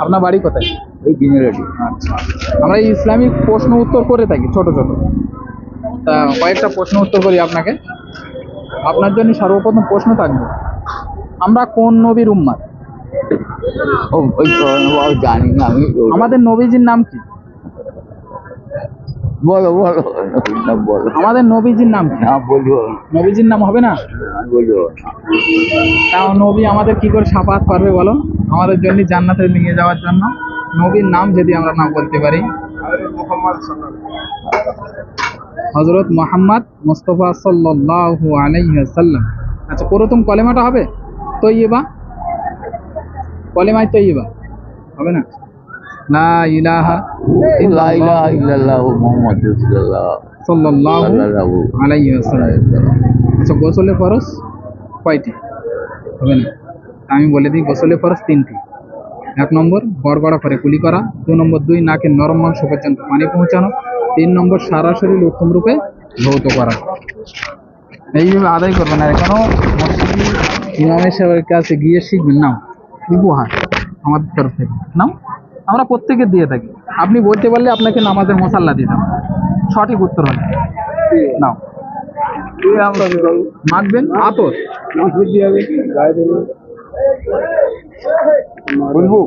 আপনার বাড়ি কোথায়? ওই দিনেরটি। আচ্ছা, আমরা এই ইসলামিক প্রশ্ন উত্তর করে থাকি ছোট ছোট। তা কয়েকটা প্রশ্ন উত্তর করি আপনাকে। আপনার জন্য সর্বপ্রথম প্রশ্ন থাকবে, আমরা কোন নবীর উম্মত? ওই জানি না আমি। আমাদের নবীজির নাম কি? বলো বলো, বলো। আমাদের নবীজির নাম কি? না বলবো। নবীজির নাম হবে না? বলবো। তাও নবী আমাদের কি করে শাফাআত করবে বলো, আমাদের জন্য জান্নাতে নিয়ে যাওয়ার জন্য? নবীর নাম যদি আমরা না বলতে পারি। হযরত মুহাম্মদ মুস্তাফা সাল্লাল্লাহু আলাইহি ওয়াসাল্লাম। আচ্ছা, প্রথম কলেমাটা হবে তয়্যিবা। কলেমায়ে তয়্যিবা হবে না? লা ইলাহা লা ইলাহা ইল্লাল্লাহু মুহাম্মাদুর রাসূলুল্লাহ সাল্লাল্লাহু আলাইহি ওয়াসাল্লাম। আচ্ছা, গোসলে ফরজ কয়টি? হবে না? আমি বলে দিই, গোসলে ফরজ 3টি। 1 নম্বর গড়গড়া করে কুলি করা, 2 নম্বর 2 নাকের নরম মাংস পর্যন্ত পানি পৌঁছানো, 3 নম্বর সারা শরীর উত্তম রূপে ধৌত করা। এইভাবে আদায় করবেন। আর এখনো মসজিদ ইমামের সাহেবের কাছে গিয়ে শিখবেন। নাও উপহার আমাদের তরফ থেকে, নাও, আমরা প্রত্যেকে দিয়ে থাকি। আপনি বলতে পারলে আপনাকে নামাজের মশাল্লা দিতাম, সঠিক উত্তর হলে। নাও, মাখবেন আতর। বলবো।